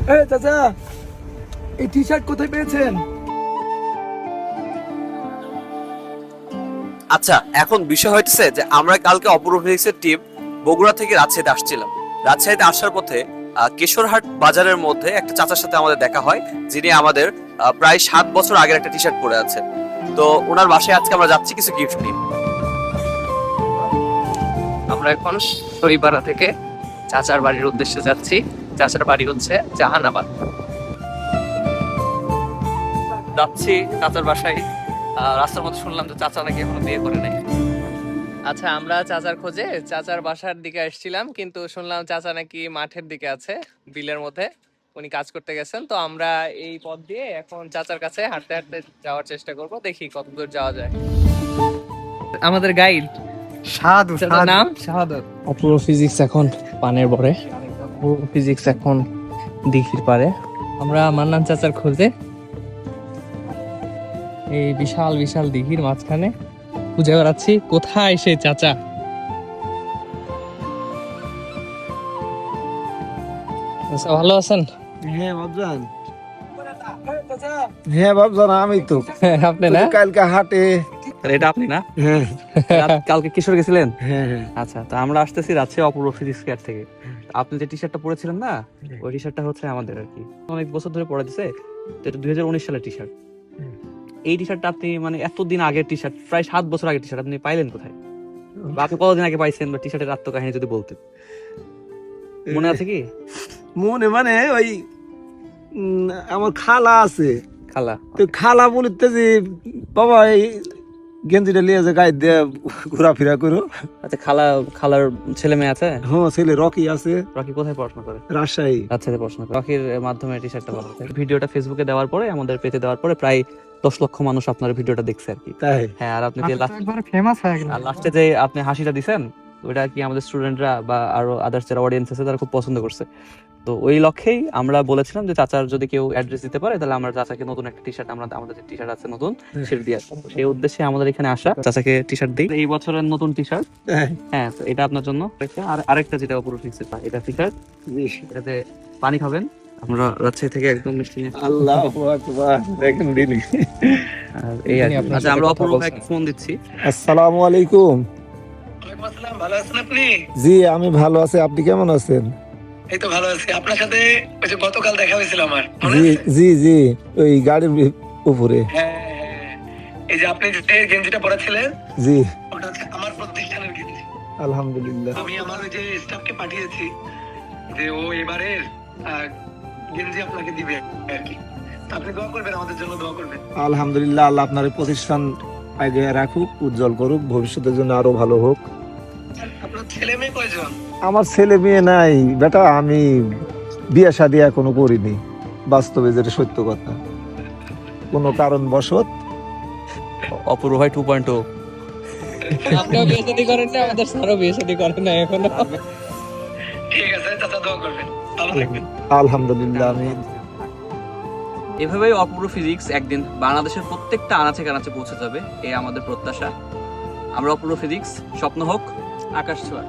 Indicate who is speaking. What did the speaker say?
Speaker 1: চাচা, এই T shirt কোথায় পেয়েছেন?
Speaker 2: আচ্ছা, এখন বিষয় হইতেছে যে আমরা কালকে অপূর্ব ফিজিক্সের টিম বগুড়া থেকে রাজশাহীতে আসছিলাম। রাজশাহীতে আসার পথে কেশরহাট বাজারের মধ্যে একটা চাচার সাথে আমাদের দেখা হয়, যিনি আমাদের প্রায় 7 বছর আগের একটা টি শার্ট পরে আছে। তো ওনার বাসায় আজকে আমরা যাচ্ছি কিছু গিফট নিয়ে।
Speaker 3: আমরা এখন শরীপাড়া থেকে চাচার বাড়ির উদ্দেশ্যে যাচ্ছি। চাচার বাড়ি হচ্ছে জাহানাবাদ। যাচ্ছি চাচার বাসায়। রাস্তার মধ্যে শুনলাম যে চাচা নাকি এখনো বিয়ে করে নাই। আচ্ছা, আমরা চাচার খোঁজে চাচার বাসার দিকে আসছিলাম, কিন্তু শুনলাম চাচা নাকি মাঠের দিকে আছে, বিলের মধ্যে উনি কাজ করতে গেছেন। তো আমরা এই পথ দিয়ে এখন চাচার কাছে হাঁটতে হাঁটতে যাওয়ার চেষ্টা করব, দেখি কত দূর যাওয়া যায়। আমাদের গাইড নাম শাহাদাত। অপূর্ব ফিজিক্স এখন পানের পরে, অপূর্ব ফিজিক্স এখন দিঘির পারে। আমরা মান্নান চাচার খোঁজে এই বিশাল বিশাল দিঘির মাঝখানে খুঁজে বেড়াচ্ছি কোথায় সেই চাচা। আচ্ছা, ভালো আছেন?
Speaker 1: হ্যাঁ বাবজান, হ্যাঁ বাবজান, আমি তো
Speaker 3: আপনি না?
Speaker 1: কালকে হাটে।
Speaker 3: এটা আপনি না?
Speaker 1: হ্যাঁ
Speaker 3: কালকে কিশোর গেছিলেন?
Speaker 1: হ্যাঁ হ্যাঁ।
Speaker 3: আচ্ছা, তো আমরা আসতেছি রাজশাহী অপূর্ব ফিজিক্স কেয়ার থেকে। আপনি যে টি শার্টটা পরেছিলেন না, ওই টি শার্টটা হচ্ছে আমাদের আর কি, অনেক বছর ধরে পরে দিছে। তো এটা 2019 সালের টি শার্ট। এই টি শার্টটা আপনি মানে এতদিন আগের টি শার্ট, প্রায় 7 বছর আগের টি শার্ট, আপনি পাইলেন কোথায়? বা আপনি কতদিন আগে পাইছেন, বা টি শার্টের আত্মকাহিনী যদি বলতেন। মনে আছে কি?
Speaker 1: মনে মানে ওই আমার খালা আছে,
Speaker 3: খালা?
Speaker 1: তো খালা বলিতে যে বাবা এই গেঞ্জিটা লিয়ে যে গায়ে দিয়ে ঘোরাফেরা করো।
Speaker 3: আচ্ছা, খালার ছেলে মেয়ে আছে?
Speaker 1: হ্যাঁ, ছেলে রকি আছে।
Speaker 3: রকি কোথায় পড়াশোনা করে?
Speaker 1: রাজশাহী।
Speaker 3: আচ্ছা, পড়াশোনা করে। রকির মাধ্যমে টি শার্টটা পাওয়া যায়। ভিডিওটা ফেসবুকে দেওয়ার পরে, আমাদের পেজে দেওয়ার পরে প্রায় 10 লক্ষ মানুষ আপনার ভিডিওটা দেখছে আর কি।
Speaker 1: তাই?
Speaker 3: হ্যাঁ, আর আপনি যে
Speaker 1: ফেমাস হয়ে গেল।
Speaker 3: লাস্টে যে আপনি হাসিটা দিছেন, ওটা কি আমাদের স্টুডেন্টরা বা আরো আদার্স যারা অডিয়েন্স আছে তারা খুব পছন্দ করছে। তো ওই লক্ষ্যেই আমরা বলেছিলাম যে চাচার যদি কেউ অ্যাড্রেস দিতে পারে, তাহলে আমরা চাচাকে নতুন একটা টি শার্ট, আমাদের যে টি শার্ট আছে নতুন, সেটা দিয়ে আসবো। সেই উদ্দেশ্যে আমাদের এখানে আসা, চাচাকে টি শার্ট দিই। এই বছরের নতুন টি শার্ট। হ্যাঁ, তো এটা আপনার জন্য। আর আরেকটা যেটা পুরো ফিক্স, এটা টি শার্ট, এটাতে পানি খাবেন। আমরা রাজশাহী থেকে একদম মিষ্টি নিয়ে।
Speaker 1: আল্লাহু আকবার, দেখেন দিলি।
Speaker 3: আর এই আর কি। আচ্ছা, আমরা অপূর্ব ভাইকে ফোন দিচ্ছি।
Speaker 1: আসসালামু আলাইকুম।
Speaker 4: ওয়ালাইকুম আসসালাম, ভালো আছেন আপনি?
Speaker 1: জি, আমি ভালো আছি, আপনি কেমন আছেন?
Speaker 4: এই তো ভালো আছি। আপনার সাথে ওই যে গতকাল দেখা হয়েছিল আমার, মনে
Speaker 1: জি
Speaker 4: আছে?
Speaker 1: জি জি, ওই গাড়ির উপরে।
Speaker 4: হ্যাঁ হ্যাঁ। এই যে আপনি যে গেঞ্জিটা পরেছিলেন,
Speaker 1: জি,
Speaker 4: ওটা হচ্ছে আমার প্রতিষ্ঠানের গেঞ্জি।
Speaker 1: আলহামদুলিল্লাহ।
Speaker 4: আমি আমার ওই যে স্টাফকে পাঠিয়েছি যে ও এবারের গেঞ্জি আপনাকে দিবে আর কি। তো আপনি দোয়া করবেন, আমাদের জন্য দোয়া করবেন।
Speaker 1: আলহামদুলিল্লাহ, আল্লাহ আপনার এই প্রতিষ্ঠান আগে রাখুক, উজ্জ্বল করুক, ভবিষ্যতের জন্য আরো ভালো হোক।
Speaker 4: আপনার ছেলে মেয়ে কয়জন?
Speaker 1: আমার ছেলে মেয়ে নাই বেটা, আমি বিয়ে শাদী এখনো করিনি, বাস্তবে যেটা সত্য কথা। কোনো কারণবশত।
Speaker 3: অপূর্ব ভাই 2.0। আপনিও বিয়ে শাদী করেন না, আমাদের স্যারও বিয়ে শাদী করেন না এখনো।
Speaker 4: ঠিক আছে চাচা, দোয়া করবেন, ভালো থাকবেন।
Speaker 1: আলহামদুলিল্লাহ। আমি
Speaker 3: এভাবেই অপূর্ব ফিজিক্স একদিন বাংলাদেশের প্রত্যেকটা আনাচে কানাচে পৌঁছে যাবে, এই আমাদের প্রত্যাশা। আমরা অপূর্ব ফিজিক্স, স্বপ্ন হোক আকাশ ছোঁয়া।